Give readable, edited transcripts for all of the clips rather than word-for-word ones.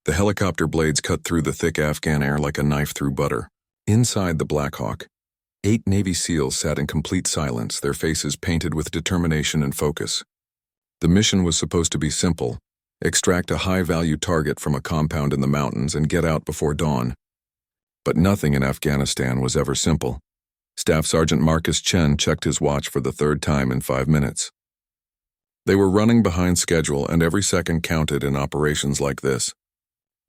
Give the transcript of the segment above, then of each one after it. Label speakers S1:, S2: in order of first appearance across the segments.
S1: The helicopter blades cut through the thick Afghan air like a knife through butter. Inside the Black Hawk, 8 Navy SEALs sat in complete silence, their faces painted with determination and focus. The mission was supposed to be simple: extract a high-value target from a compound in the mountains and get out before dawn. But nothing in Afghanistan was ever simple. Staff Sergeant Marcus Chen checked his watch for the 3rd time in 5 minutes. They were running behind schedule, and every second counted in operations like this.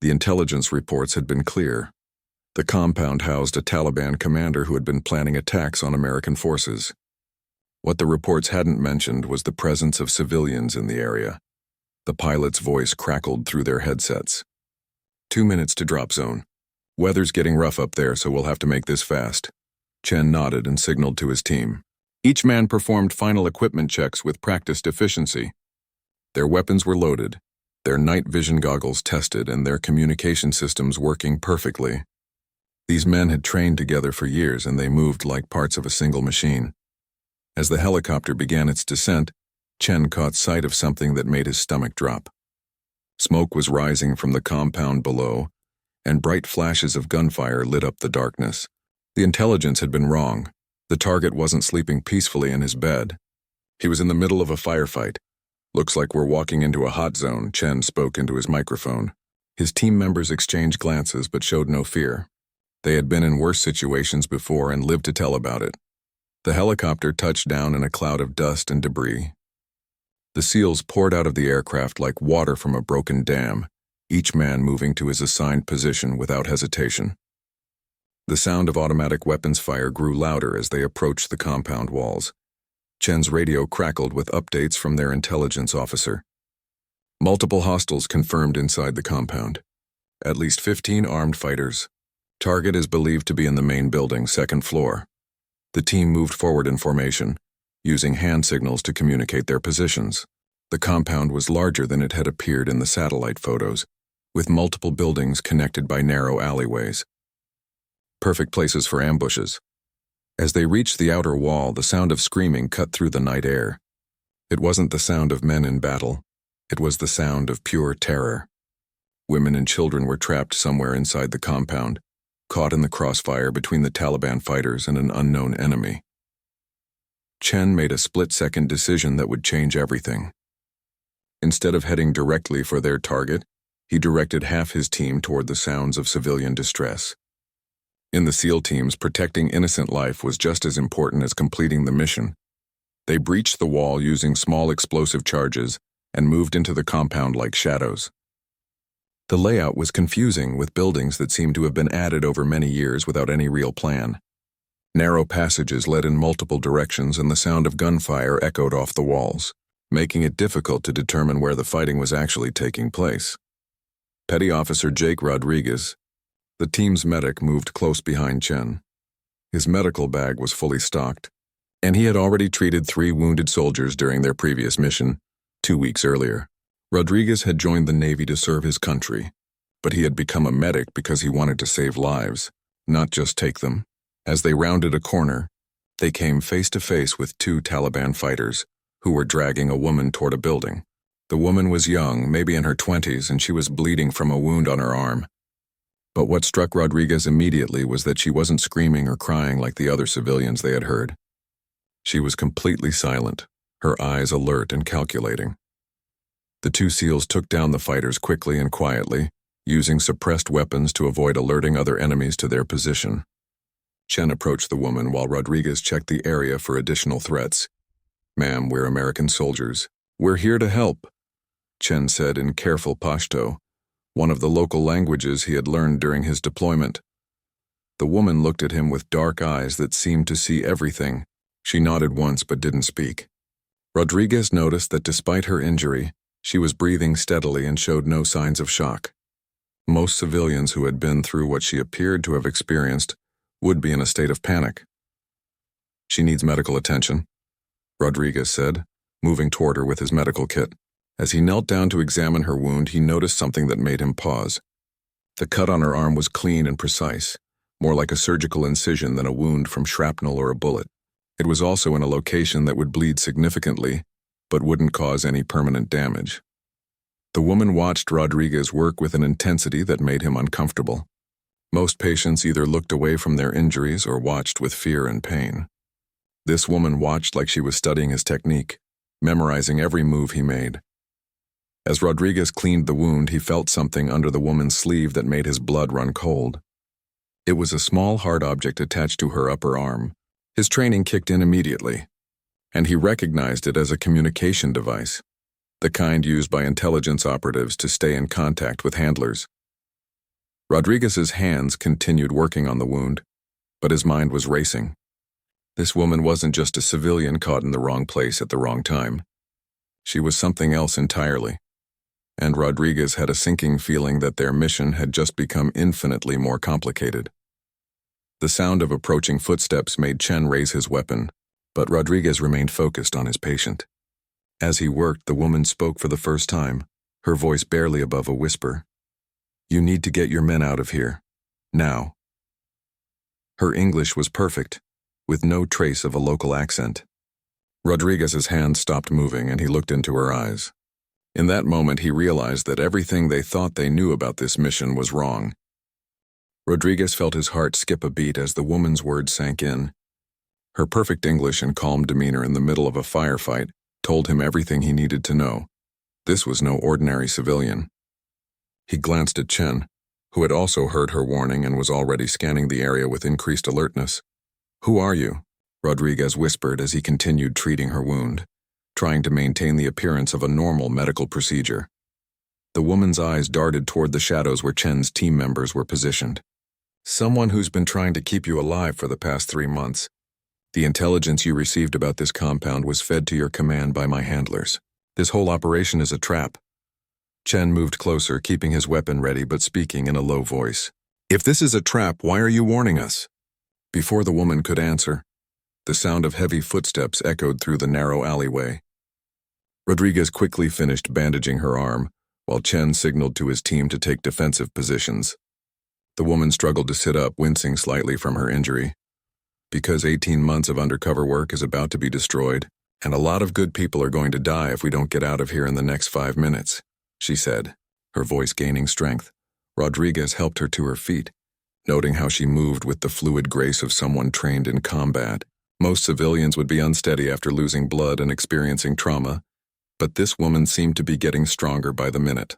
S1: The intelligence reports had been clear. The compound housed a Taliban commander who had been planning attacks on American forces. What the reports hadn't mentioned was the presence of civilians in the area. The pilot's voice crackled through their headsets. 2 minutes to drop zone. Weather's getting rough up there, so we'll have to make this fast. Chen nodded and signaled to his team. Each man performed final equipment checks with practiced efficiency. Their weapons were loaded, their night vision goggles tested, and their communication systems working perfectly. These men had trained together for years, and they moved like parts of a single machine. As the helicopter began its descent, Chen caught sight of something that made his stomach drop. Smoke was rising from the compound below, and bright flashes of gunfire lit up the darkness. The intelligence had been wrong. The target wasn't sleeping peacefully in his bed. He was in the middle of a firefight. "Looks like we're walking into a hot zone," Chen spoke into his microphone. His team members exchanged glances but showed no fear. They had been in worse situations before and lived to tell about it. The helicopter touched down in a cloud of dust and debris. The SEALs poured out of the aircraft like water from a broken dam, each man moving to his assigned position without hesitation. The sound of automatic weapons fire grew louder as they approached the compound walls. Chen's radio crackled with updates from their intelligence officer. Multiple hostiles confirmed inside the compound. At least 15 armed fighters. Target is believed to be in the main building, 2nd floor. The team moved forward in formation, using hand signals to communicate their positions. The compound was larger than it had appeared in the satellite photos, with multiple buildings connected by narrow alleyways. Perfect places for ambushes. As they reached the outer wall, the sound of screaming cut through the night air. It wasn't the sound of men in battle. It was the sound of pure terror. Women and children were trapped somewhere inside the compound, caught in the crossfire between the Taliban fighters and an unknown enemy. Chen made a split-second decision that would change everything. Instead of heading directly for their target, he directed half his team toward the sounds of civilian distress. In the SEAL teams, protecting innocent life was just as important as completing the mission. They breached the wall using small explosive charges and moved into the compound like shadows. The layout was confusing, with buildings that seemed to have been added over many years without any real plan. Narrow passages led in multiple directions, and the sound of gunfire echoed off the walls, making it difficult to determine where the fighting was actually taking place. Petty Officer Jake Rodriguez, the team's medic, moved close behind Chen. His medical bag was fully stocked, and he had already treated 3 wounded soldiers during their previous mission, 2 weeks earlier. Rodriguez had joined the Navy to serve his country, but he had become a medic because he wanted to save lives, not just take them. As they rounded a corner, they came face to face with 2 Taliban fighters who were dragging a woman toward a building. The woman was young, maybe in her 20s, and she was bleeding from a wound on her arm. But what struck Rodriguez immediately was that she wasn't screaming or crying like the other civilians they had heard. She was completely silent, her eyes alert and calculating. The 2 SEALs took down the fighters quickly and quietly, using suppressed weapons to avoid alerting other enemies to their position. Chen approached the woman while Rodriguez checked the area for additional threats. "Ma'am, we're American soldiers. We're here to help," Chen said in careful Pashto, one of the local languages he had learned during his deployment. The woman looked at him with dark eyes that seemed to see everything. She nodded once but didn't speak. Rodriguez noticed that despite her injury, she was breathing steadily and showed no signs of shock. Most civilians who had been through what she appeared to have experienced would be in a state of panic. "She needs medical attention," Rodriguez said, moving toward her with his medical kit. As he knelt down to examine her wound, he noticed something that made him pause. The cut on her arm was clean and precise, more like a surgical incision than a wound from shrapnel or a bullet. It was also in a location that would bleed significantly, but wouldn't cause any permanent damage. The woman watched Rodriguez work with an intensity that made him uncomfortable. Most patients either looked away from their injuries or watched with fear and pain. This woman watched like she was studying his technique, memorizing every move he made. As Rodriguez cleaned the wound, he felt something under the woman's sleeve that made his blood run cold. It was a small hard object attached to her upper arm. His training kicked in immediately, and he recognized it as a communication device, the kind used by intelligence operatives to stay in contact with handlers. Rodriguez's hands continued working on the wound, but his mind was racing. This woman wasn't just a civilian caught in the wrong place at the wrong time. She was something else entirely, and Rodriguez had a sinking feeling that their mission had just become infinitely more complicated. The sound of approaching footsteps made Chen raise his weapon, but Rodriguez remained focused on his patient. As he worked, the woman spoke for the first time, her voice barely above a whisper. "You need to get your men out of here. Now." Her English was perfect, with no trace of a local accent. Rodriguez's hands stopped moving and he looked into her eyes. In that moment, he realized that everything they thought they knew about this mission was wrong. Rodriguez felt his heart skip a beat as the woman's words sank in. Her perfect English and calm demeanor in the middle of a firefight told him everything he needed to know. This was no ordinary civilian. He glanced at Chen, who had also heard her warning and was already scanning the area with increased alertness. "Who are you?" Rodriguez whispered as he continued treating her wound, trying to maintain the appearance of a normal medical procedure. The woman's eyes darted toward the shadows where Chen's team members were positioned. "Someone who's been trying to keep you alive for the past 3 months. The intelligence you received about this compound was fed to your command by my handlers. This whole operation is a trap." Chen moved closer, keeping his weapon ready but speaking in a low voice. "If this is a trap, why are you warning us?" Before the woman could answer, the sound of heavy footsteps echoed through the narrow alleyway. Rodriguez quickly finished bandaging her arm, while Chen signaled to his team to take defensive positions. The woman struggled to sit up, wincing slightly from her injury. "Because 18 months of undercover work is about to be destroyed, and a lot of good people are going to die if we don't get out of here in the next 5 minutes, she said, her voice gaining strength. Rodriguez helped her to her feet, noting how she moved with the fluid grace of someone trained in combat. Most civilians would be unsteady after losing blood and experiencing trauma, but this woman seemed to be getting stronger by the minute.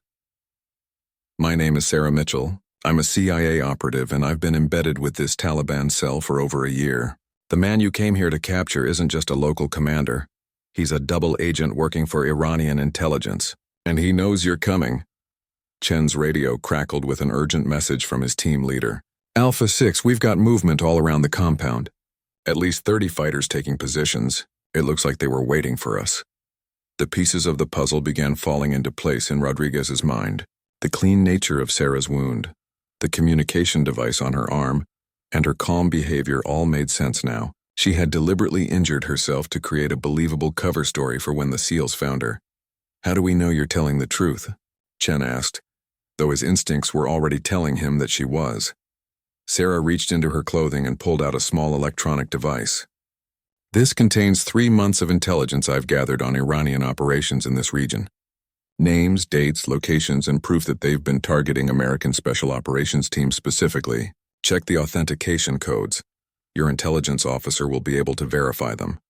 S1: "My name is Sarah Mitchell. I'm a CIA operative and I've been embedded with this Taliban cell for over a year. The man you came here to capture isn't just a local commander. He's a double agent working for Iranian intelligence, and he knows you're coming." Chen's radio crackled with an urgent message from his team leader. "Alpha 6, we've got movement all around the compound. At least 30 fighters taking positions. It looks like they were waiting for us." The pieces of the puzzle began falling into place in Rodriguez's mind. The clean nature of Sarah's wound, the communication device on her arm, and her calm behavior all made sense now. She had deliberately injured herself to create a believable cover story for when the SEALs found her. "How do we know you're telling the truth?" Chen asked, though his instincts were already telling him that she was. Sarah reached into her clothing and pulled out a small electronic device. "This contains 3 months of intelligence I've gathered on Iranian operations in this region. Names, dates, locations, and proof that they've been targeting American Special Operations teams specifically. Check the authentication codes. Your intelligence officer will be able to verify them."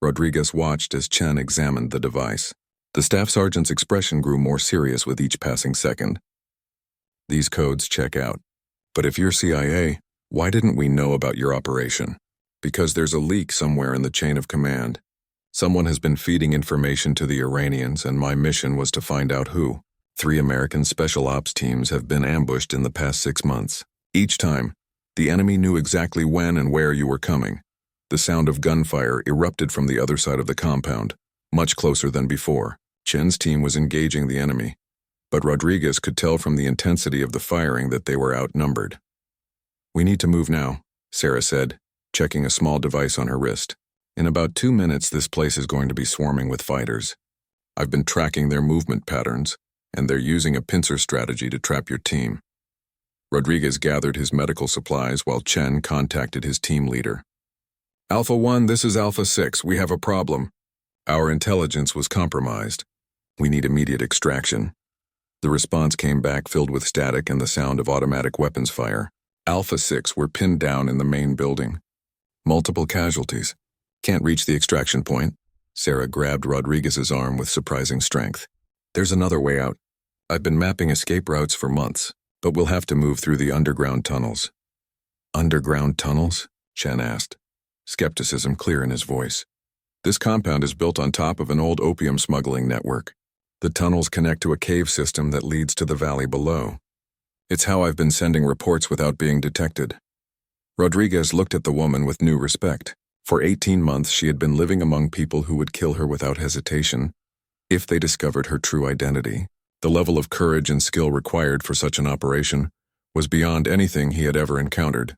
S1: Rodriguez watched as Chen examined the device. The staff sergeant's expression grew more serious with each passing second. "These codes check out. But if you're CIA, why didn't we know about your operation? Because there's a leak somewhere in the chain of command. Someone has been feeding information to the Iranians, and my mission was to find out who. 3 American Special Ops teams have been ambushed in the past 6 months. Each time, the enemy knew exactly when and where you were coming. The sound of gunfire erupted from the other side of the compound, much closer than before. Chen's team was engaging the enemy, but Rodriguez could tell from the intensity of the firing that they were outnumbered. "We need to move now," Sarah said, checking a small device on her wrist. "In about 2 minutes, this place is going to be swarming with fighters. I've been tracking their movement patterns, and they're using a pincer strategy to trap your team." Rodriguez gathered his medical supplies while Chen contacted his team leader. "Alpha 1, this is Alpha 6. We have a problem. Our intelligence was compromised. We need immediate extraction. The response came back filled with static and the sound of automatic weapons fire. Alpha 6 were pinned down in the main building. Multiple casualties. Can't reach the extraction point. Sarah grabbed Rodriguez's arm with surprising strength. There's another way out. I've been mapping escape routes for months, but we'll have to move through the underground tunnels. Underground tunnels? Chen asked, skepticism clear in his voice. This compound is built on top of an old opium smuggling network. The tunnels connect to a cave system that leads to the valley below. It's how I've been sending reports without being detected. Rodriguez looked at the woman with new respect. For 18 months she had been living among people who would kill her without hesitation if they discovered her true identity. The level of courage and skill required for such an operation was beyond anything he had ever encountered.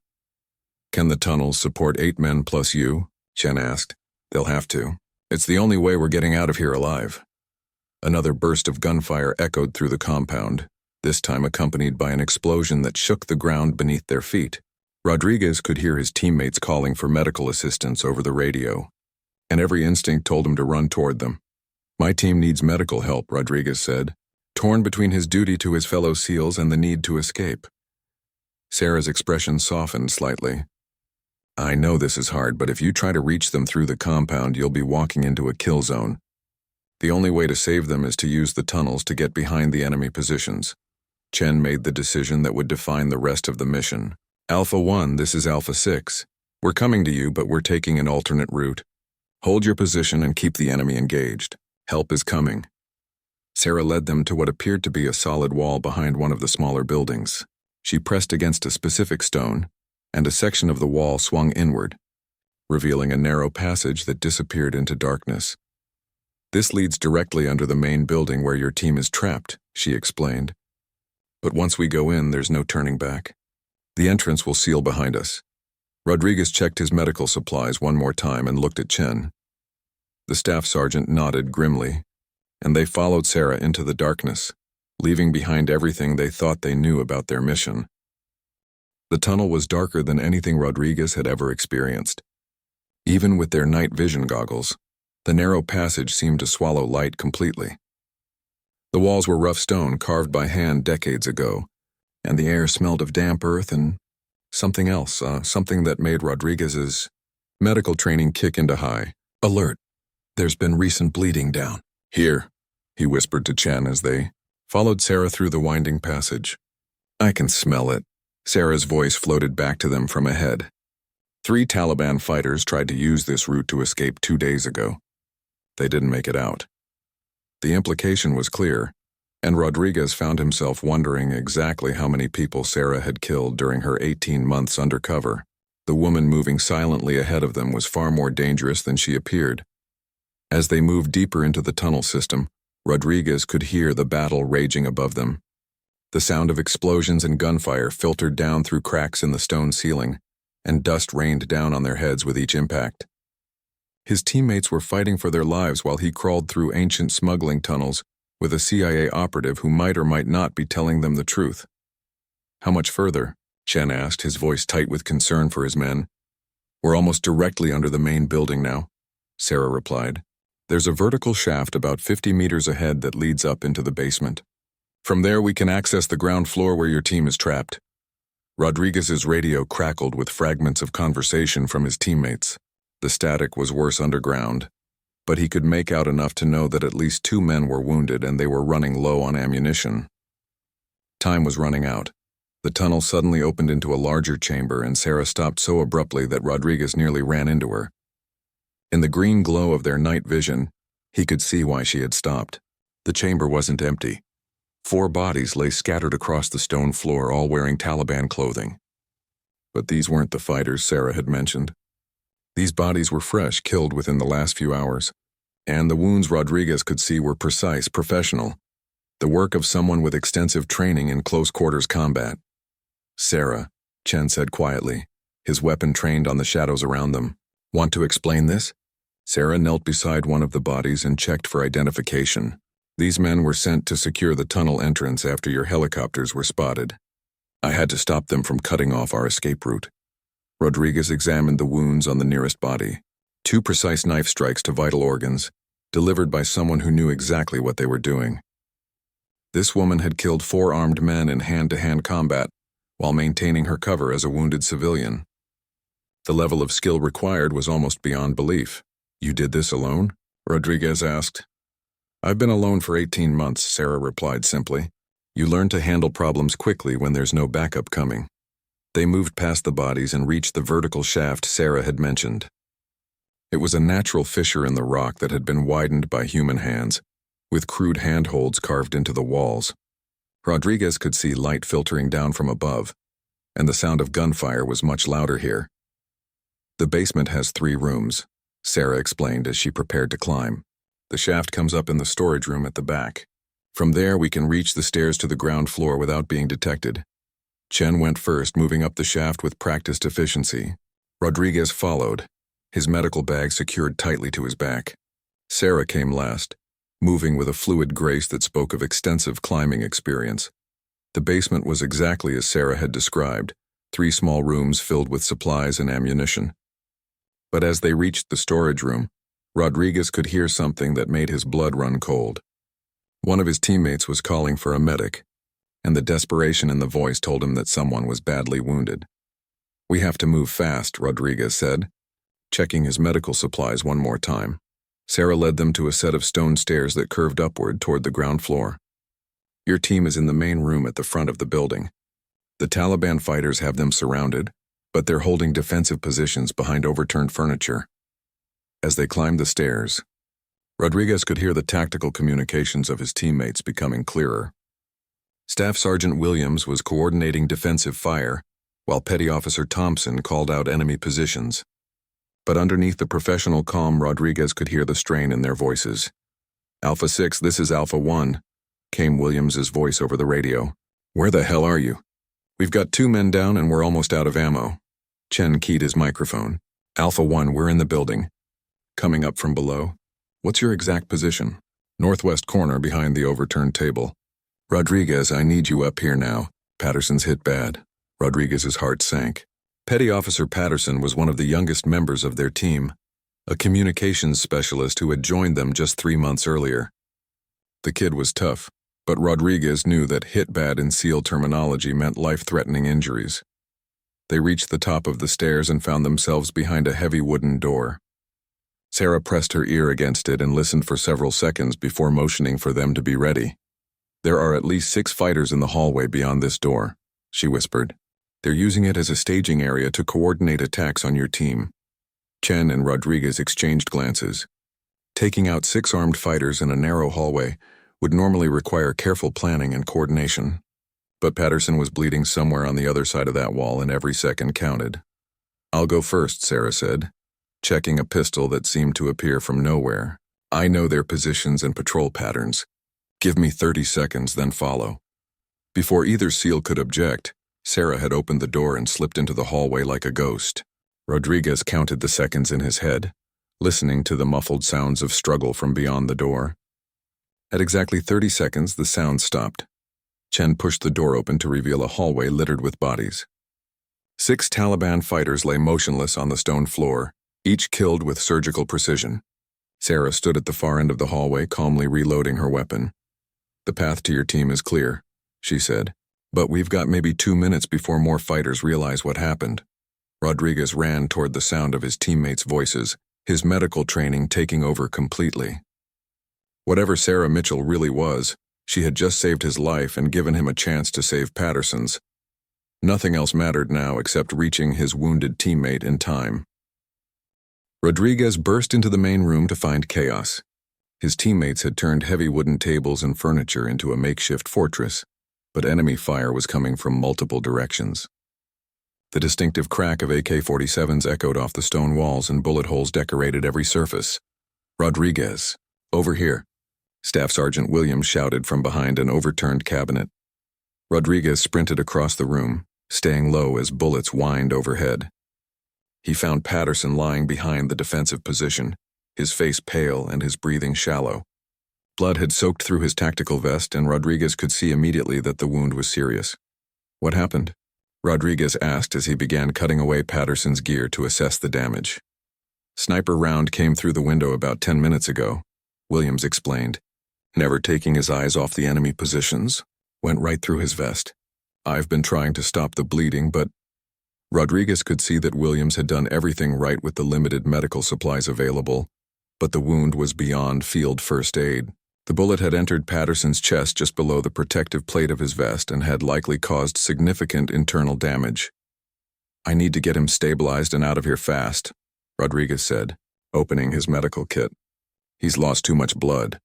S1: Can the tunnels support 8 men plus you? Chen asked. They'll have to. It's the only way we're getting out of here alive. Another burst of gunfire echoed through the compound, this time accompanied by an explosion that shook the ground beneath their feet. Rodriguez could hear his teammates calling for medical assistance over the radio, and every instinct told him to run toward them. My team needs medical help, Rodriguez said, torn between his duty to his fellow SEALs and the need to escape. Sarah's expression softened slightly. I know this is hard, but if you try to reach them through the compound, you'll be walking into a kill zone. The only way to save them is to use the tunnels to get behind the enemy positions. Chen made the decision that would define the rest of the mission. Alpha 1, this is Alpha 6. We're coming to you, but we're taking an alternate route. Hold your position and keep the enemy engaged. Help is coming. Sarah led them to what appeared to be a solid wall behind one of the smaller buildings. She pressed against a specific stone, and a section of the wall swung inward, revealing a narrow passage that disappeared into darkness. This leads directly under the main building where your team is trapped, she explained. But once we go in, there's no turning back. The entrance will seal behind us. Rodriguez checked his medical supplies one more time and looked at Chen. The staff sergeant nodded grimly, and they followed Sarah into the darkness, leaving behind everything they thought they knew about their mission. The tunnel was darker than anything Rodriguez had ever experienced. Even with their night vision goggles, the narrow passage seemed to swallow light completely. The walls were rough stone carved by hand decades ago, and the air smelled of damp earth and something else, something that made Rodriguez's medical training kick into high. Alert! There's been recent bleeding down. Here, he whispered to Chen as they followed Sarah through the winding passage. I can smell it. Sarah's voice floated back to them from ahead. 3 Taliban fighters tried to use this route to escape 2 days ago. They didn't make it out. The implication was clear, and Rodriguez found himself wondering exactly how many people Sarah had killed during her 18 months undercover. The woman moving silently ahead of them was far more dangerous than she appeared. As they moved deeper into the tunnel system, Rodriguez could hear the battle raging above them. The sound of explosions and gunfire filtered down through cracks in the stone ceiling, and dust rained down on their heads with each impact. His teammates were fighting for their lives while he crawled through ancient smuggling tunnels with a CIA operative who might or might not be telling them the truth. How much further? Chen asked, his voice tight with concern for his men. We're almost directly under the main building now, Sarah replied. There's a vertical shaft about 50 meters ahead that leads up into the basement. From there we can access the ground floor where your team is trapped. Rodriguez's radio crackled with fragments of conversation from his teammates. The static was worse underground, but he could make out enough to know that at least 2 men were wounded and they were running low on ammunition. Time was running out. The tunnel suddenly opened into a larger chamber and Sarah stopped so abruptly that Rodriguez nearly ran into her. In the green glow of their night vision, he could see why she had stopped. The chamber wasn't empty. 4 bodies lay scattered across the stone floor, all wearing Taliban clothing. But these weren't the fighters Sarah had mentioned. These bodies were fresh, killed within the last few hours, and the wounds Rodriguez could see were precise, professional, the work of someone with extensive training in close-quarters combat. Sarah, Chen said quietly, his weapon trained on the shadows around them. Want to explain this? Sarah knelt beside one of the bodies and checked for identification. These men were sent to secure the tunnel entrance after your helicopters were spotted. I had to stop them from cutting off our escape route. Rodriguez examined the wounds on the nearest body. 2 precise knife strikes to vital organs, delivered by someone who knew exactly what they were doing. This woman had killed 4 armed men in hand-to-hand combat while maintaining her cover as a wounded civilian. The level of skill required was almost beyond belief. "You did this alone?" Rodriguez asked. "I've been alone for 18 months, Sarah replied simply. "You learn to handle problems quickly when there's no backup coming." They moved past the bodies and reached the vertical shaft Sarah had mentioned. It was a natural fissure in the rock that had been widened by human hands, with crude handholds carved into the walls. Rodriguez could see light filtering down from above, and the sound of gunfire was much louder here. "The basement has 3 rooms," Sarah explained as she prepared to climb. "The shaft comes up in the storage room at the back. From there we can reach the stairs to the ground floor without being detected." Chen went first, moving up the shaft with practiced efficiency. Rodriguez followed, his medical bag secured tightly to his back. Sarah came last, moving with a fluid grace that spoke of extensive climbing experience. The basement was exactly as Sarah had described, 3 small rooms filled with supplies and ammunition. But as they reached the storage room, Rodriguez could hear something that made his blood run cold. One of his teammates was calling for a medic, and the desperation in the voice told him that someone was badly wounded. "We have to move fast," Rodriguez said, checking his medical supplies one more time. Sarah led them to a set of stone stairs that curved upward toward the ground floor. "Your team is in the main room at the front of the building. The Taliban fighters have them surrounded, but they're holding defensive positions behind overturned furniture." As they climbed the stairs, Rodriguez could hear the tactical communications of his teammates becoming clearer. Staff Sergeant Williams was coordinating defensive fire, while Petty Officer Thompson called out enemy positions. But underneath the professional calm, Rodriguez could hear the strain in their voices. "Alpha 6, this is Alpha 1, came Williams's voice over the radio. "Where the hell are you? We've got 2 men down and we're almost out of ammo." Chen keyed his microphone. "Alpha 1, we're in the building. Coming up from below. What's your exact position?" "Northwest corner behind the overturned table." "Rodriguez, I need you up here now. Patterson's hit bad." Rodriguez's heart sank. Petty Officer Patterson was one of the youngest members of their team, a communications specialist who had joined them just 3 months earlier. The kid was tough, but Rodriguez knew that hit bad in SEAL terminology meant life-threatening injuries. They reached the top of the stairs and found themselves behind a heavy wooden door. Sarah pressed her ear against it and listened for several seconds before motioning for them to be ready. "There are at least 6 fighters in the hallway beyond this door," she whispered. "They're using it as a staging area to coordinate attacks on your team." Chen and Rodriguez exchanged glances. Taking out 6 armed fighters in a narrow hallway would normally require careful planning and coordination. But Patterson was bleeding somewhere on the other side of that wall, and every second counted. "I'll go first," Sarah said, checking a pistol that seemed to appear from nowhere. "I know their positions and patrol patterns. Give me 30 seconds, then follow." Before either SEAL could object, Sarah had opened the door and slipped into the hallway like a ghost. Rodriguez counted the seconds in his head, listening to the muffled sounds of struggle from beyond the door. At exactly 30 seconds, the sound stopped. Chen pushed the door open to reveal a hallway littered with bodies. 6 Taliban fighters lay motionless on the stone floor, each killed with surgical precision. Sarah stood at the far end of the hallway, calmly reloading her weapon. "The path to your team is clear," she said. "But we've got maybe 2 minutes before more fighters realize what happened." Rodriguez ran toward the sound of his teammates' voices, his medical training taking over completely. Whatever Sarah Mitchell really was, she had just saved his life and given him a chance to save Patterson's. Nothing else mattered now except reaching his wounded teammate in time. Rodriguez burst into the main room to find chaos. His teammates had turned heavy wooden tables and furniture into a makeshift fortress, but enemy fire was coming from multiple directions. The distinctive crack of AK-47s echoed off the stone walls and bullet holes decorated every surface. "Rodriguez, over here," Staff Sergeant Williams shouted from behind an overturned cabinet. Rodriguez sprinted across the room, staying low as bullets whined overhead. He found Patterson lying behind the defensive position, his face pale and his breathing shallow. Blood had soaked through his tactical vest, and Rodriguez could see immediately that the wound was serious. "What happened?" Rodriguez asked as he began cutting away Patterson's gear to assess the damage. "Sniper round came through the window about 10 minutes ago," Williams explained. never taking his eyes off the enemy positions, went right through his vest. "I've been trying to stop the bleeding, but—" Rodriguez could see that Williams had done everything right with the limited medical supplies available, but the wound was beyond field first aid. The bullet had entered Patterson's chest just below the protective plate of his vest and had likely caused significant internal damage. "I need to get him stabilized and out of here fast," Rodriguez said, opening his medical kit. "He's lost too much blood."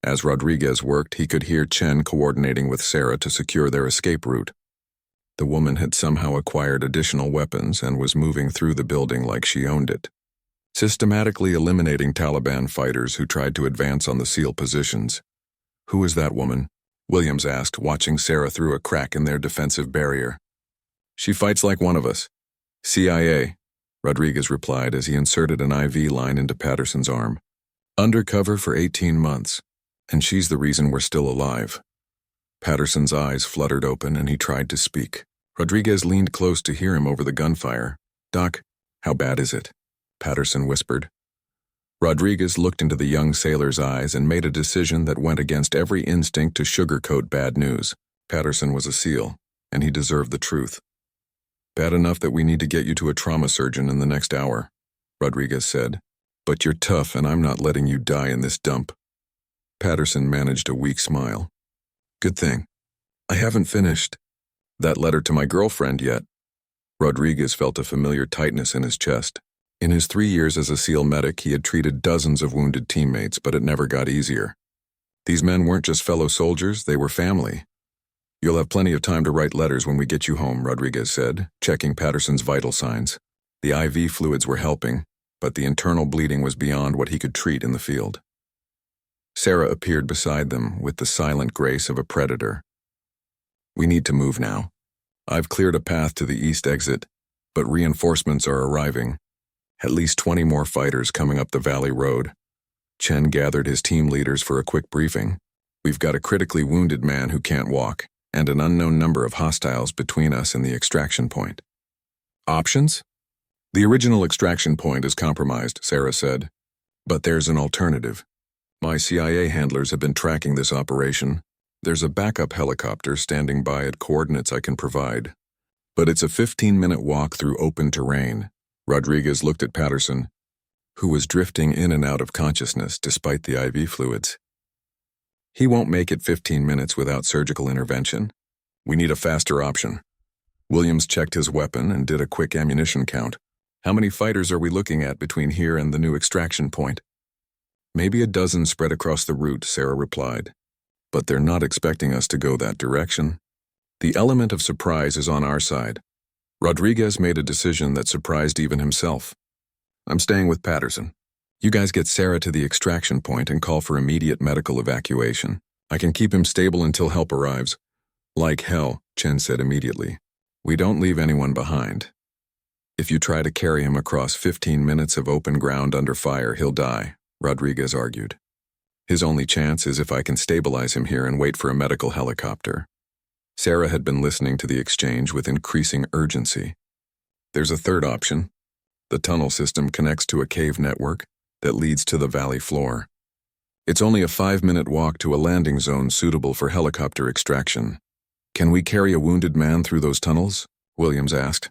S1: As Rodriguez worked, he could hear Chen coordinating with Sarah to secure their escape route. The woman had somehow acquired additional weapons and was moving through the building like she owned it, systematically eliminating Taliban fighters who tried to advance on the SEAL positions. "Who is that woman?" Williams asked, watching Sarah through a crack in their defensive barrier. "She fights like one of us." "CIA," Rodriguez replied as he inserted an IV line into Patterson's arm. "Undercover for 18 months, and she's the reason we're still alive." Patterson's eyes fluttered open and he tried to speak. Rodriguez leaned close to hear him over the gunfire. "Doc, how bad is it?" Patterson whispered. Rodriguez looked into the young sailor's eyes and made a decision that went against every instinct to sugarcoat bad news. Patterson was a SEAL, and he deserved the truth. "Bad enough that we need to get you to a trauma surgeon in the next hour," Rodriguez said. "But you're tough and I'm not letting you die in this dump." Patterson managed a weak smile. "Good thing. I haven't finished that letter to my girlfriend yet." Rodriguez felt a familiar tightness in his chest. In his 3 years as a SEAL medic, he had treated dozens of wounded teammates, but it never got easier. These men weren't just fellow soldiers, they were family. "You'll have plenty of time to write letters when we get you home," Rodriguez said, checking Patterson's vital signs. The IV fluids were helping, but the internal bleeding was beyond what he could treat in the field. Sarah appeared beside them with the silent grace of a predator. "We need to move now. I've cleared a path to the east exit, but reinforcements are arriving. At least 20 more fighters coming up the valley road." Chen gathered his team leaders for a quick briefing. "We've got a critically wounded man who can't walk, and an unknown number of hostiles between us and the extraction point." "Options?" "The original extraction point is compromised," Sarah said. "But there's an alternative. My CIA handlers have been tracking this operation. There's a backup helicopter standing by at coordinates I can provide. But it's a 15-minute walk through open terrain." Rodriguez looked at Patterson, who was drifting in and out of consciousness despite the IV fluids. "He won't make it 15 minutes without surgical intervention. We need a faster option." Williams checked his weapon and did a quick ammunition count. "How many fighters are we looking at between here and the new extraction point?" "Maybe a dozen spread across the route," Sarah replied. "But they're not expecting us to go that direction. The element of surprise is on our side." Rodriguez made a decision that surprised even himself. "I'm staying with Patterson. You guys get Sarah to the extraction point and call for immediate medical evacuation. I can keep him stable until help arrives." "Like hell," Chen said immediately. "We don't leave anyone behind. If you try to carry him across 15 minutes of open ground under fire, he'll die," Rodriguez argued. "His only chance is if I can stabilize him here and wait for a medical helicopter." Sarah had been listening to the exchange with increasing urgency. "There's a third option. The tunnel system connects to a cave network that leads to the valley floor. It's only a 5-minute walk to a landing zone suitable for helicopter extraction." "Can we carry a wounded man through those tunnels?" Williams asked.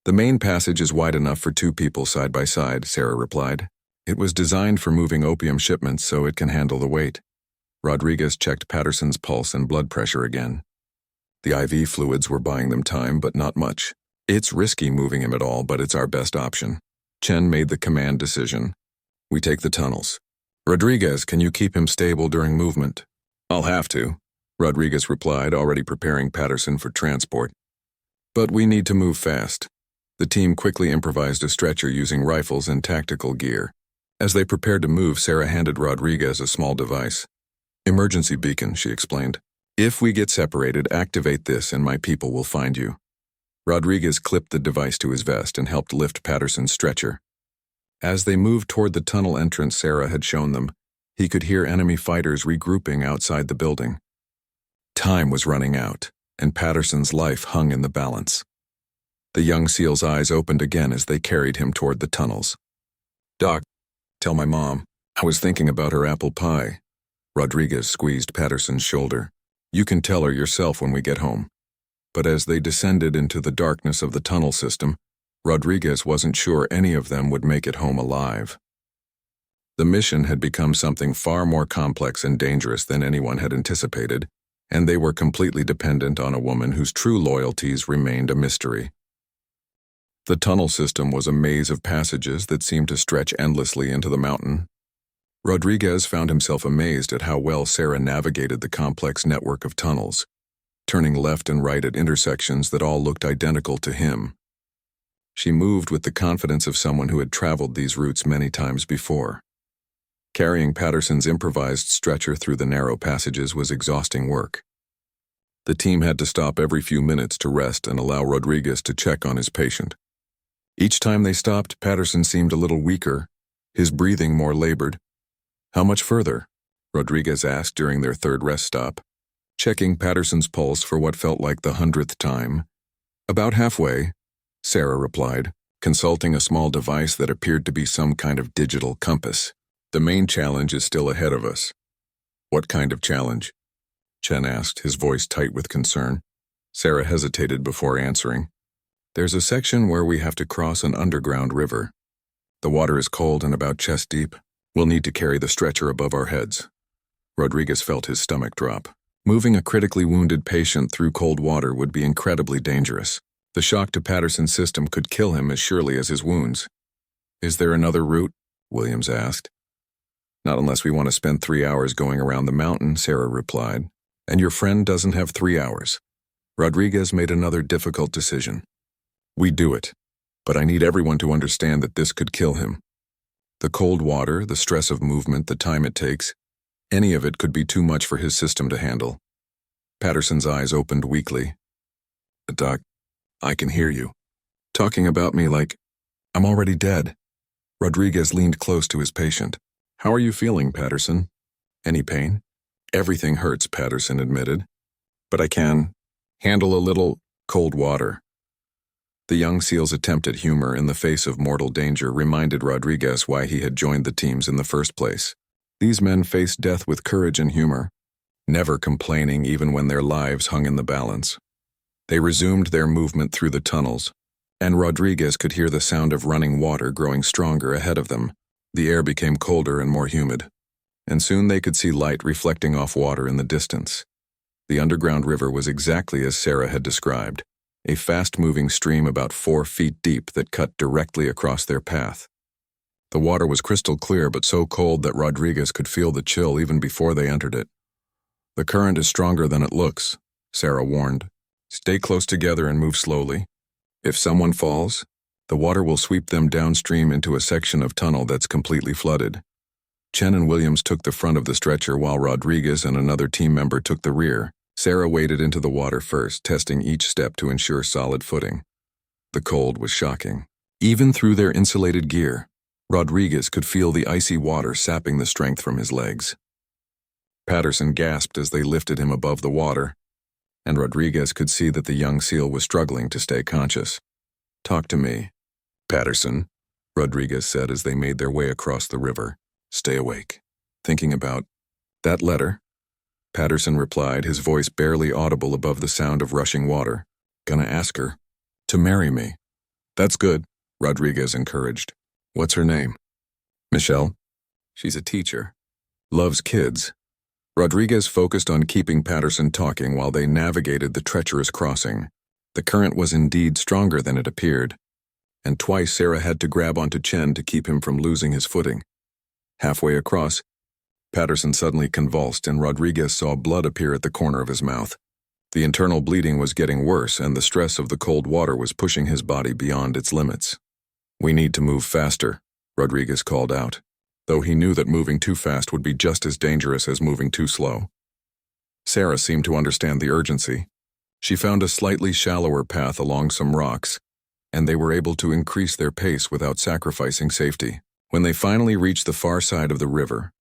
S1: "The main passage is wide enough for 2 people side by side," Sarah replied. "It was designed for moving opium shipments so it can handle the weight." Rodriguez checked Patterson's pulse and blood pressure again. The IV fluids were buying them time, but not much. "It's risky moving him at all, but it's our best option." Chen made the command decision. "We take the tunnels. Rodriguez, can you keep him stable during movement?" "I'll have to," Rodriguez replied, already preparing Patterson for transport. "But we need to move fast." The team quickly improvised a stretcher using rifles and tactical gear. As they prepared to move, Sarah handed Rodriguez a small device. "Emergency beacon," she explained. "If we get separated, activate this and my people will find you." Rodriguez clipped the device to his vest and helped lift Patterson's stretcher. As they moved toward the tunnel entrance Sarah had shown them, he could hear enemy fighters regrouping outside the building. Time was running out, and Patterson's life hung in the balance. The young SEAL's eyes opened again as they carried him toward the tunnels. "Doc, tell my mom. I was thinking about her apple pie." Rodriguez squeezed Patterson's shoulder. "You can tell her yourself when we get home." But as they descended into the darkness of the tunnel system, Rodriguez wasn't sure any of them would make it home alive. The mission had become something far more complex and dangerous than anyone had anticipated, and they were completely dependent on a woman whose true loyalties remained a mystery. The tunnel system was a maze of passages that seemed to stretch endlessly into the mountain. Rodriguez found himself amazed at how well Sarah navigated the complex network of tunnels, turning left and right at intersections that all looked identical to him. She moved with the confidence of someone who had traveled these routes many times before. Carrying Patterson's improvised stretcher through the narrow passages was exhausting work. The team had to stop every few minutes to rest and allow Rodriguez to check on his patient. Each time they stopped, Patterson seemed a little weaker, his breathing more labored. "How much further?" Rodriguez asked during their third rest stop, checking Patterson's pulse for what felt like the 100th time. "About halfway," Sarah replied, consulting a small device that appeared to be some kind of digital compass. "The main challenge is still ahead of us." "What kind of challenge?" Chen asked, his voice tight with concern. Sarah hesitated before answering. "There's a section where we have to cross an underground river. The water is cold and about chest deep. We'll need to carry the stretcher above our heads." Rodriguez felt his stomach drop. Moving a critically wounded patient through cold water would be incredibly dangerous. The shock to Patterson's system could kill him as surely as his wounds. "Is there another route?" Williams asked. "Not unless we want to spend 3 hours going around the mountain," Sarah replied. "And your friend doesn't have 3 hours." Rodriguez made another difficult decision. "We do it, but I need everyone to understand that this could kill him. The cold water, the stress of movement, the time it takes, any of it could be too much for his system to handle." Patterson's eyes opened weakly. "Doc, I can hear you. Talking about me like I'm already dead." Rodriguez leaned close to his patient. "How are you feeling, Patterson? Any pain?" "Everything hurts," Patterson admitted. "But I can handle a little cold water." The young SEAL's attempt at humor in the face of mortal danger reminded Rodriguez why he had joined the teams in the first place. These men faced death with courage and humor, never complaining even when their lives hung in the balance. They resumed their movement through the tunnels, and Rodriguez could hear the sound of running water growing stronger ahead of them. The air became colder and more humid, and soon they could see light reflecting off water in the distance. The underground river was exactly as Sarah had described, a fast-moving stream about 4 feet deep that cut directly across their path. The water was crystal clear but so cold that Rodriguez could feel the chill even before they entered it. "The current is stronger than it looks," Sarah warned. "Stay close together and move slowly. If someone falls, the water will sweep them downstream into a section of tunnel that's completely flooded." Chen and Williams took the front of the stretcher while Rodriguez and another team member took the rear. Sarah waded into the water first, testing each step to ensure solid footing. The cold was shocking. Even through their insulated gear, Rodriguez could feel the icy water sapping the strength from his legs. Patterson gasped as they lifted him above the water, and Rodriguez could see that the young SEAL was struggling to stay conscious. "Talk to me, Patterson," Rodriguez said as they made their way across the river. "Stay awake." "Thinking about that letter?" Patterson replied, his voice barely audible above the sound of rushing water. "Gonna ask her to marry me." "That's good," Rodriguez encouraged. "What's her name?" "Michelle. She's a teacher. Loves kids." Rodriguez focused on keeping Patterson talking while they navigated the treacherous crossing. The current was indeed stronger than it appeared, and twice Sarah had to grab onto Chen to keep him from losing his footing. Halfway across, Patterson suddenly convulsed and Rodriguez saw blood appear at the corner of his mouth. The internal bleeding was getting worse and the stress of the cold water was pushing his body beyond its limits. "We need to move faster," Rodriguez called out, though he knew that moving too fast would be just as dangerous as moving too slow. Sarah seemed to understand the urgency. She found a slightly shallower path along some rocks, and they were able to increase their pace without sacrificing safety. When they finally reached the far side of the river,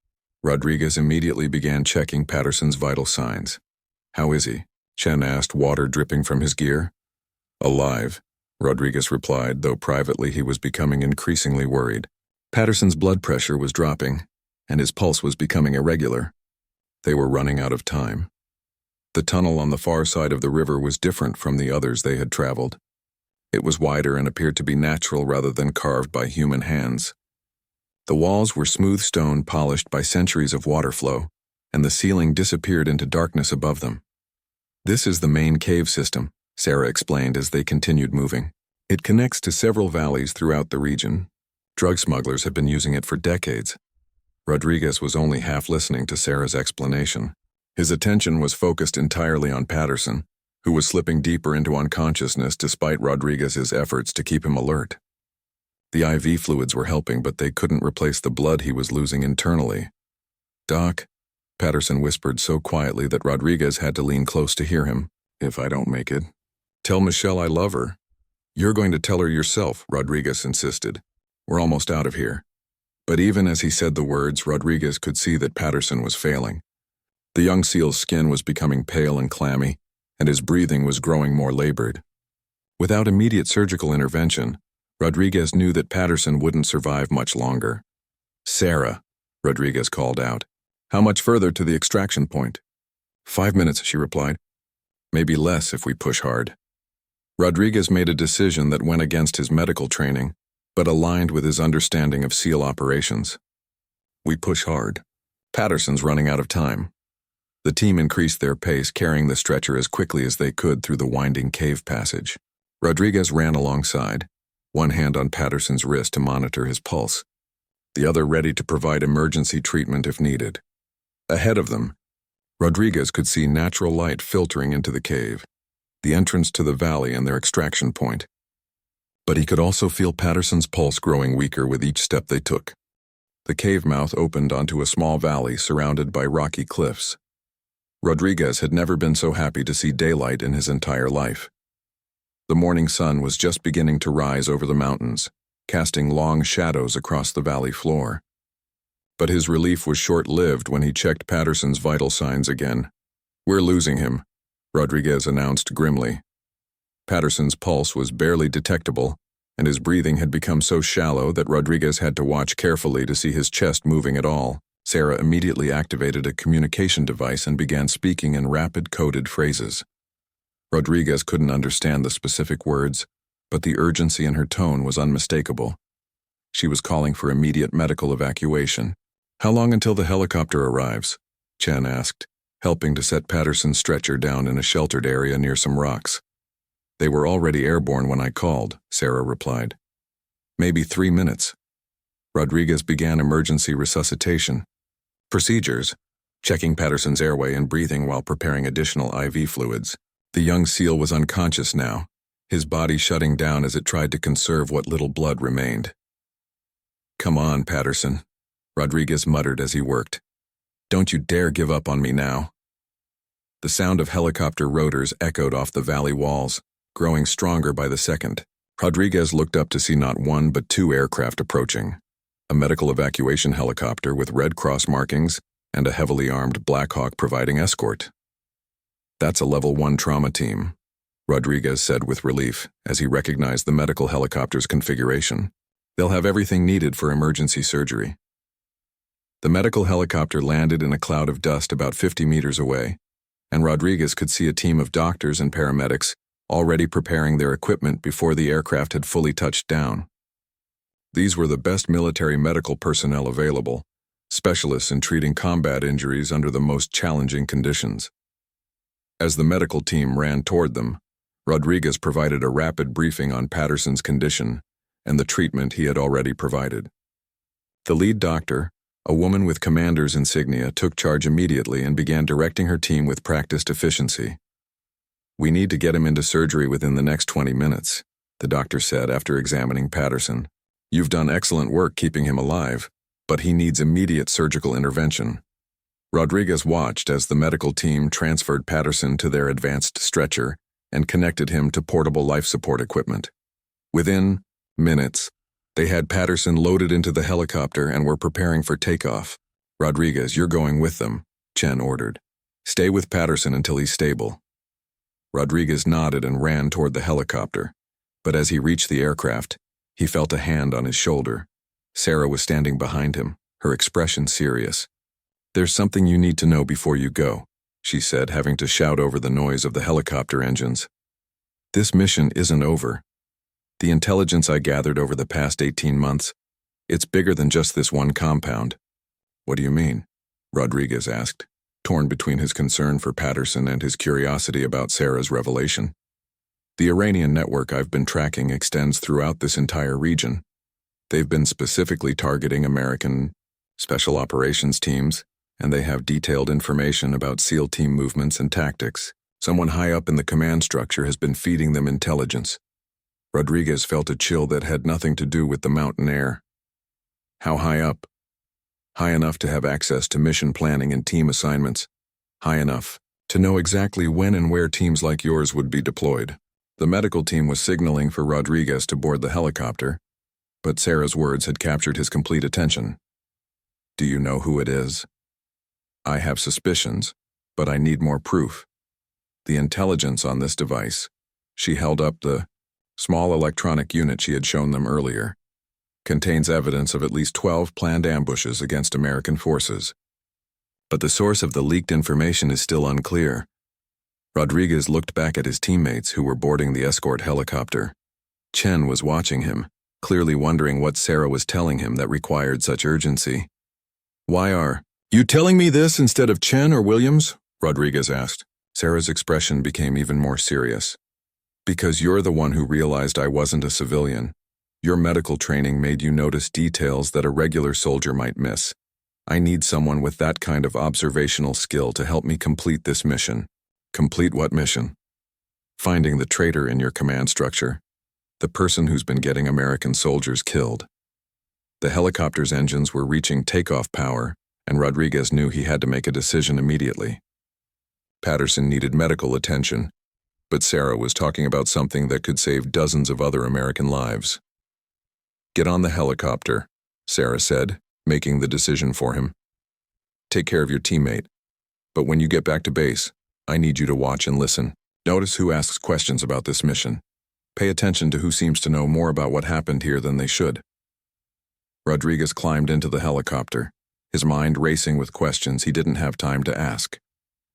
S1: Rodriguez immediately began checking Patterson's vital signs. "How is he?" Chen asked, water dripping from his gear. "Alive," Rodriguez replied, though privately he was becoming increasingly worried. Patterson's blood pressure was dropping, and his pulse was becoming irregular. They were running out of time. The tunnel on the far side of the river was different from the others they had traveled. It was wider and appeared to be natural rather than carved by human hands. The walls were smooth stone polished by centuries of water flow, and the ceiling disappeared into darkness above them. "This is the main cave system," Sarah explained as they continued moving. "It connects to several valleys throughout the region. Drug smugglers have been using it for decades." Rodriguez was only half listening to Sarah's explanation. His attention was focused entirely on Patterson, who was slipping deeper into unconsciousness despite Rodriguez's efforts to keep him alert. The IV fluids were helping, but they couldn't replace the blood he was losing internally. "Doc," Patterson whispered so quietly that Rodriguez had to lean close to hear him. "If I don't make it, tell Michelle I love her." "You're going to tell her yourself," Rodriguez insisted. "We're almost out of here." But even as he said the words, Rodriguez could see that Patterson was failing. The young SEAL's skin was becoming pale and clammy, and his breathing was growing more labored. Without immediate surgical intervention, Rodriguez knew that Patterson wouldn't survive much longer. "Sarah," Rodriguez called out. "How much further to the extraction point?" 5 minutes, she replied. "Maybe less if we push hard." Rodriguez made a decision that went against his medical training, but aligned with his understanding of SEAL operations. "We push hard. Patterson's running out of time." The team increased their pace, carrying the stretcher as quickly as they could through the winding cave passage. Rodriguez ran alongside, one hand on Patterson's wrist to monitor his pulse, the other ready to provide emergency treatment if needed. Ahead of them, Rodriguez could see natural light filtering into the cave, the entrance to the valley and their extraction point. But he could also feel Patterson's pulse growing weaker with each step they took. The cave mouth opened onto a small valley surrounded by rocky cliffs. Rodriguez had never been so happy to see daylight in his entire life. The morning sun was just beginning to rise over the mountains, casting long shadows across the valley floor. But his relief was short-lived when he checked Patterson's vital signs again. "We're losing him," Rodriguez announced grimly. Patterson's pulse was barely detectable, and his breathing had become so shallow that Rodriguez had to watch carefully to see his chest moving at all. Sarah immediately activated a communication device and began speaking in rapid coded phrases. Rodriguez couldn't understand the specific words, but the urgency in her tone was unmistakable. She was calling for immediate medical evacuation. "How long until the helicopter arrives?" Chen asked, helping to set Patterson's stretcher down in a sheltered area near some rocks. "They were already airborne when I called," Sarah replied. "Maybe 3 minutes." Rodriguez began emergency resuscitation. Procedures: checking Patterson's airway and breathing while preparing additional IV fluids. The young SEAL was unconscious now, his body shutting down as it tried to conserve what little blood remained. "Come on, Patterson," Rodriguez muttered as he worked. "Don't you dare give up on me now." The sound of helicopter rotors echoed off the valley walls, growing stronger by the second. Rodriguez looked up to see not one but 2 aircraft approaching. A medical evacuation helicopter with Red Cross markings and a heavily armed Black Hawk providing escort. "That's a Level 1 trauma team," Rodriguez said with relief as he recognized the medical helicopter's configuration. "They'll have everything needed for emergency surgery." The medical helicopter landed in a cloud of dust about 50 meters away, and Rodriguez could see a team of doctors and paramedics already preparing their equipment before the aircraft had fully touched down. These were the best military medical personnel available, specialists in treating combat injuries under the most challenging conditions. As the medical team ran toward them, Rodriguez provided a rapid briefing on Patterson's condition and the treatment he had already provided. The lead doctor, a woman with commander's insignia, took charge immediately and began directing her team with practiced efficiency. "We need to get him into surgery within the next 20 minutes, the doctor said after examining Patterson. "You've done excellent work keeping him alive, but he needs immediate surgical intervention." Rodriguez watched as the medical team transferred Patterson to their advanced stretcher and connected him to portable life support equipment. Within minutes, they had Patterson loaded into the helicopter and were preparing for takeoff. "Rodriguez, you're going with them," Chen ordered. "Stay with Patterson until he's stable." Rodriguez nodded and ran toward the helicopter, but as he reached the aircraft, he felt a hand on his shoulder. Sarah was standing behind him, her expression serious. "There's something you need to know before you go," she said, having to shout over the noise of the helicopter engines. "This mission isn't over. The intelligence I gathered over the past 18 months, it's bigger than just this one compound." "What do you mean?" Rodriguez asked, torn between his concern for Patterson and his curiosity about Sarah's revelation. "The Iranian network I've been tracking extends throughout this entire region. They've been specifically targeting American special operations teams, and they have detailed information about SEAL team movements and tactics. Someone high up in the command structure has been feeding them intelligence." Rodriguez felt a chill that had nothing to do with the mountain air. "How high up?" "High enough to have access to mission planning and team assignments. High enough to know exactly when and where teams like yours would be deployed." The medical team was signaling for Rodriguez to board the helicopter, but Sarah's words had captured his complete attention. "Do you know who it is?" "I have suspicions, but I need more proof. The intelligence on this device," she held up the small electronic unit she had shown them earlier, "contains evidence of at least 12 planned ambushes against American forces. But the source of the leaked information is still unclear." Rodriguez looked back at his teammates who were boarding the escort helicopter. Chen was watching him, clearly wondering what Sarah was telling him that required such urgency. "Why are you telling me this instead of Chen or Williams?" Rodriguez asked. Sarah's expression became even more serious. "Because you're the one who realized I wasn't a civilian. Your medical training made you notice details that a regular soldier might miss. I need someone with that kind of observational skill to help me complete this mission." "Complete what mission?" "Finding the traitor in your command structure. The person who's been getting American soldiers killed." The helicopter's engines were reaching takeoff power, and Rodriguez knew he had to make a decision immediately. Patterson needed medical attention, but Sarah was talking about something that could save dozens of other American lives. "Get on the helicopter," Sarah said, making the decision for him. "Take care of your teammate. But when you get back to base, I need you to watch and listen. Notice who asks questions about this mission. Pay attention to who seems to know more about what happened here than they should." Rodriguez climbed into the helicopter, his mind racing with questions he didn't have time to ask.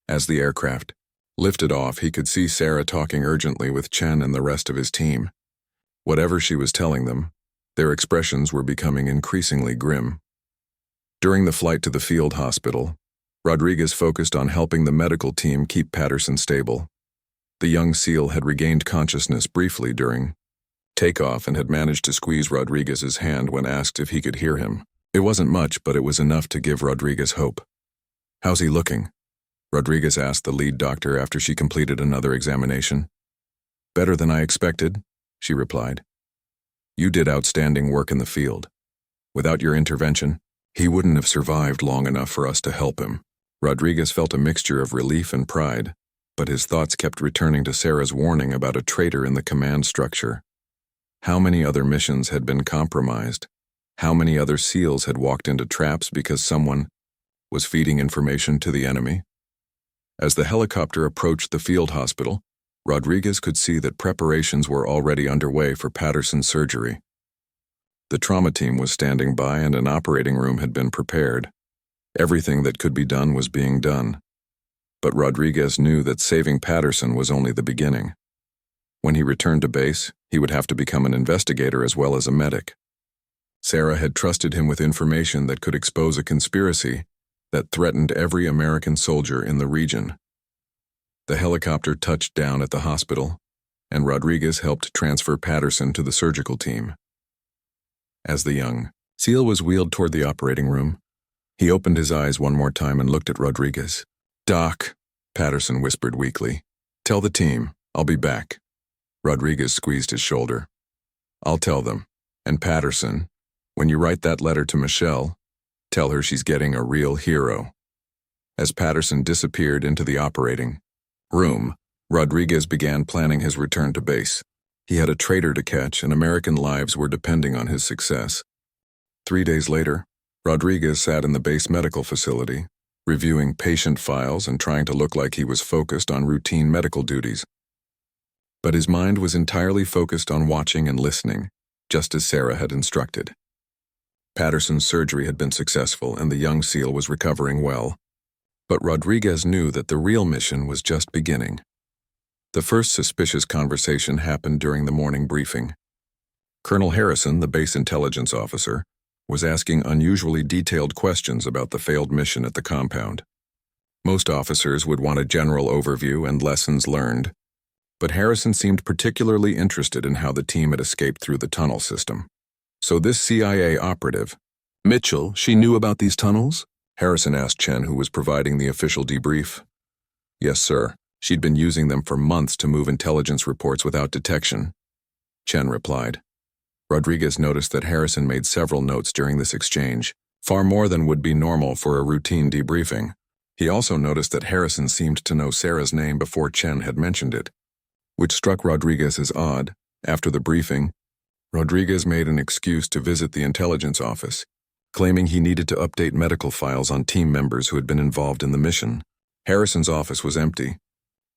S1: As the aircraft lifted off, he could see Sarah talking urgently with Chen and the rest of his team. Whatever she was telling them, their expressions were becoming increasingly grim. During the flight to the field hospital, Rodriguez focused on helping the medical team keep Patterson stable. The young SEAL had regained consciousness briefly during takeoff and had managed to squeeze Rodriguez's hand when asked if he could hear him. It wasn't much, but it was enough to give Rodriguez hope. "How's he looking?" Rodriguez asked the lead doctor after she completed another examination. "Better than I expected," she replied. "You did outstanding work in the field. Without your intervention, he wouldn't have survived long enough for us to help him." Rodriguez felt a mixture of relief and pride, but his thoughts kept returning to Sarah's warning about a traitor in the command structure. How many other missions had been compromised? How many other SEALs had walked into traps because someone was feeding information to the enemy? As the helicopter approached the field hospital, Rodriguez could see that preparations were already underway for Patterson's surgery. The trauma team was standing by and an operating room had been prepared. Everything that could be done was being done. But Rodriguez knew that saving Patterson was only the beginning. When he returned to base, he would have to become an investigator as well as a medic. Sarah had trusted him with information that could expose a conspiracy that threatened every American soldier in the region. The helicopter touched down at the hospital, and Rodriguez helped transfer Patterson to the surgical team. As the young SEAL was wheeled toward the operating room, he opened his eyes one more time and looked at Rodriguez. "Doc," Patterson whispered weakly. "Tell the team, I'll be back." Rodriguez squeezed his shoulder. "I'll tell them. And Patterson, when you write that letter to Michelle, tell her she's getting a real hero." As Patterson disappeared into the operating room, Rodriguez began planning his return to base. He had a traitor to catch, and American lives were depending on his success. 3 days later, Rodriguez sat in the base medical facility, reviewing patient files and trying to look like he was focused on routine medical duties. But his mind was entirely focused on watching and listening, just as Sarah had instructed. Patterson's surgery had been successful and the young SEAL was recovering well. But Rodriguez knew that the real mission was just beginning. The first suspicious conversation happened during the morning briefing. Colonel Harrison, the base intelligence officer, was asking unusually detailed questions about the failed mission at the compound. Most officers would want a general overview and lessons learned, but Harrison seemed particularly interested in how the team had escaped through the tunnel system. So this CIA operative, Mitchell, she knew about these tunnels? Harrison asked Chen, who was providing the official debrief. Yes, sir. She'd been using them for months to move intelligence reports without detection, Chen replied. Rodriguez noticed that Harrison made several notes during this exchange, far more than would be normal for a routine debriefing. He also noticed that Harrison seemed to know Sarah's name before Chen had mentioned it, which struck Rodriguez as odd. After the briefing, Rodriguez made an excuse to visit the intelligence office, claiming he needed to update medical files on team members who had been involved in the mission. Harrison's office was empty,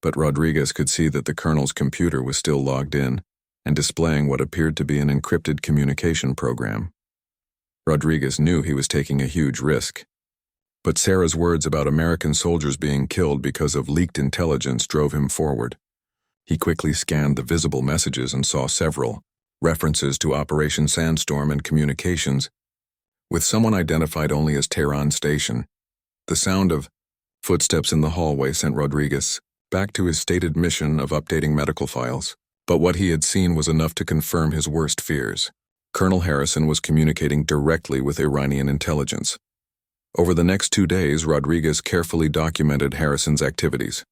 S1: but Rodriguez could see that the colonel's computer was still logged in and displaying what appeared to be an encrypted communication program. Rodriguez knew he was taking a huge risk, but Sarah's words about American soldiers being killed because of leaked intelligence drove him forward. He quickly scanned the visible messages and saw several references to Operation Sandstorm and communications, with someone identified only as Tehran Station. The sound of footsteps in the hallway sent Rodriguez back to his stated mission of updating medical files. But what he had seen was enough to confirm his worst fears. Colonel Harrison was communicating directly with Iranian intelligence. Over the next 2 days, Rodriguez carefully documented Harrison's activities.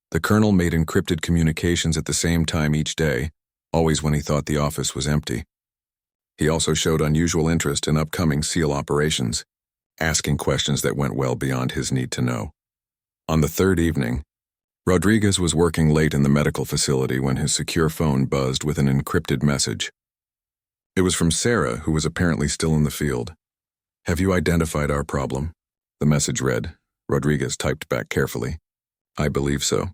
S1: The colonel made encrypted communications at the same time each day, always when he thought the office was empty. He also showed unusual interest in upcoming SEAL operations, asking questions that went well beyond his need to know. On the third evening, Rodriguez was working late in the medical facility when his secure phone buzzed with an encrypted message. It was from Sarah, who was apparently still in the field. Have you identified our problem? The message read. Rodriguez typed back carefully. I believe so.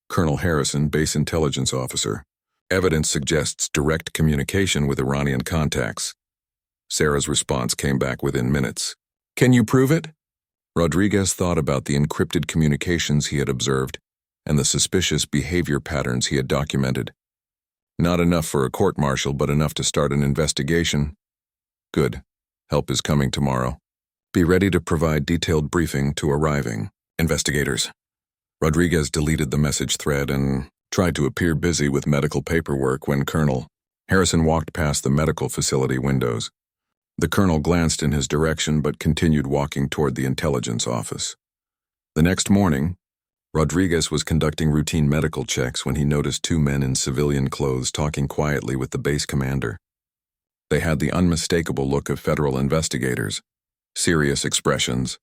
S1: Colonel Harrison, base intelligence officer. Evidence suggests direct communication with Iranian contacts. Sarah's response came back within minutes. Can you prove it? Rodriguez thought about the encrypted communications he had observed and the suspicious behavior patterns he had documented. Not enough for a court-martial, but enough to start an investigation. Good. Help is coming tomorrow. Be ready to provide detailed briefing to arriving investigators. Rodriguez deleted the message thread and tried to appear busy with medical paperwork when Colonel Harrison walked past the medical facility windows. The colonel glanced in his direction but continued walking toward the intelligence office. The next morning, Rodriguez was conducting routine medical checks when he noticed 2 men in civilian clothes talking quietly with the base commander. They had the unmistakable look of federal investigators, serious expressions,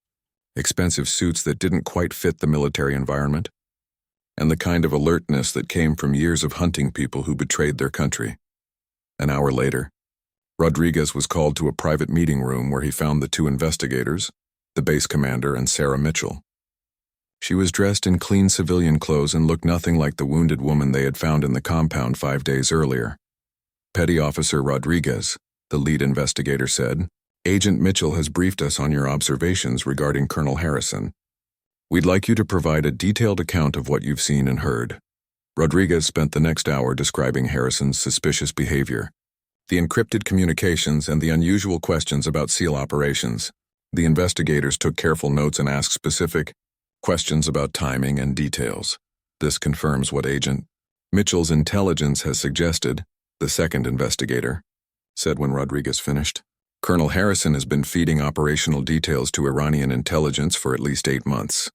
S1: expensive suits that didn't quite fit the military environment, and the kind of alertness that came from years of hunting people who betrayed their country. An hour later, Rodriguez was called to a private meeting room where he found the 2 investigators, the base commander and Sarah Mitchell. She was dressed in clean civilian clothes and looked nothing like the wounded woman they had found in the compound 5 days earlier. Petty Officer Rodriguez, the lead investigator said, Agent Mitchell has briefed us on your observations regarding Colonel Harrison. We'd like you to provide a detailed account of what you've seen and heard. Rodriguez spent the next hour describing Harrison's suspicious behavior, the encrypted communications, and the unusual questions about SEAL operations. The investigators took careful notes and asked specific questions about timing and details. This confirms what Agent Mitchell's intelligence has suggested, the second investigator said when Rodriguez finished. Colonel Harrison has been feeding operational details to Iranian intelligence for at least 8 months.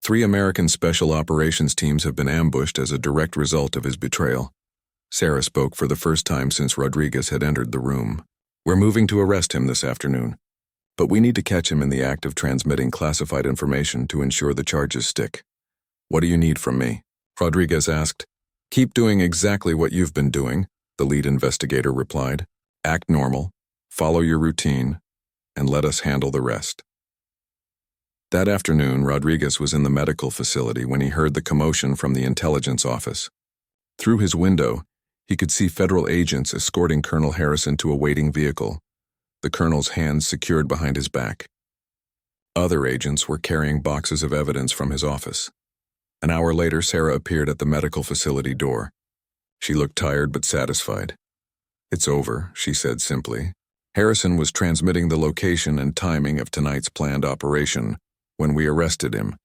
S1: 3 American special operations teams have been ambushed as a direct result of his betrayal. Sarah spoke for the first time since Rodriguez had entered the room. We're moving to arrest him this afternoon, but we need to catch him in the act of transmitting classified information to ensure the charges stick. What do you need from me? Rodriguez asked. Keep doing exactly what you've been doing, the lead investigator replied. Act normal, follow your routine, and let us handle the rest. That afternoon, Rodriguez was in the medical facility when he heard the commotion from the intelligence office. Through his window, he could see federal agents escorting Colonel Harrison to a waiting vehicle. the colonel's hands secured behind his back. Other agents were carrying boxes of evidence from his office. An hour later, Sarah appeared at the medical facility door. She looked tired but satisfied. "It's over," she said simply. Harrison was transmitting the location and timing of tonight's planned operation when we arrested him.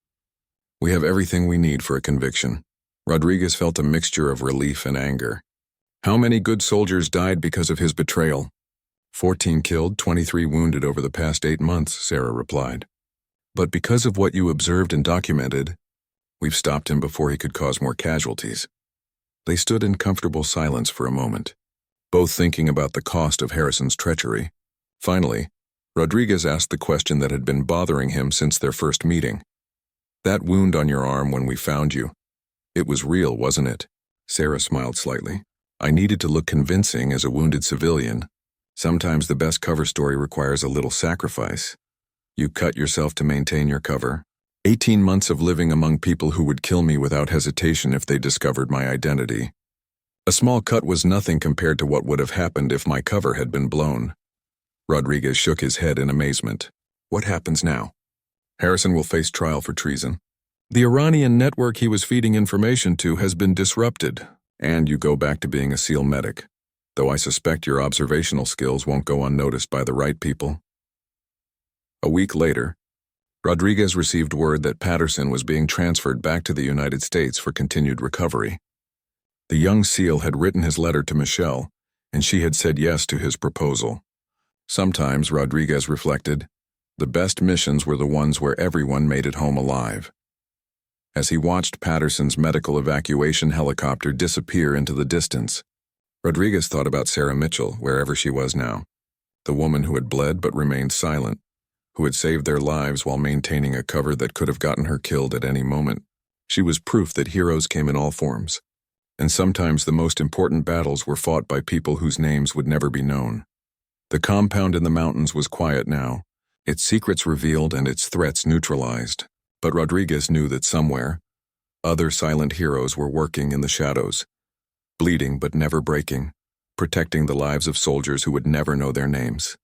S1: "We have everything we need for a conviction." Rodriguez felt a mixture of relief and anger. "How many good soldiers died because of his betrayal?" 14 killed, 23 wounded over the past 8 months, Sarah replied. "But because of what you observed and documented, we've stopped him before he could cause more casualties." They stood in comfortable silence for a moment, both thinking about the cost of Harrison's treachery. Finally, Rodriguez asked the question that had been bothering him since their first meeting. "That wound on your arm when we found you, it was real, wasn't it?" Sarah smiled slightly. "I needed to look convincing as a wounded civilian. Sometimes the best cover story requires a little sacrifice. You cut yourself to maintain your cover. 18 months of living among people who would kill me without hesitation if they discovered my identity. A small cut was nothing compared to what would have happened if my cover had been blown." Rodriguez shook his head in amazement. "What happens now?" "Harrison will face trial for treason. The Iranian network he was feeding information to has been disrupted, and you go back to being a SEAL medic, though I suspect your observational skills won't go unnoticed by the right people." A week later, Rodriguez received word that Patterson was being transferred back to the United States for continued recovery. The young SEAL had written his letter to Michelle, and she had said yes to his proposal. Sometimes, Rodriguez reflected, the best missions were the ones where everyone made it home alive. As he watched Patterson's medical evacuation helicopter disappear into the distance, Rodriguez thought about Sarah Mitchell, wherever she was now, the woman who had bled but remained silent, who had saved their lives while maintaining a cover that could have gotten her killed at any moment. She was proof that heroes came in all forms, and sometimes the most important battles were fought by people whose names would never be known. The compound in the mountains was quiet now, its secrets revealed and its threats neutralized, but Rodriguez knew that somewhere, other silent heroes were working in the shadows, bleeding but never breaking, protecting the lives of soldiers who would never know their names.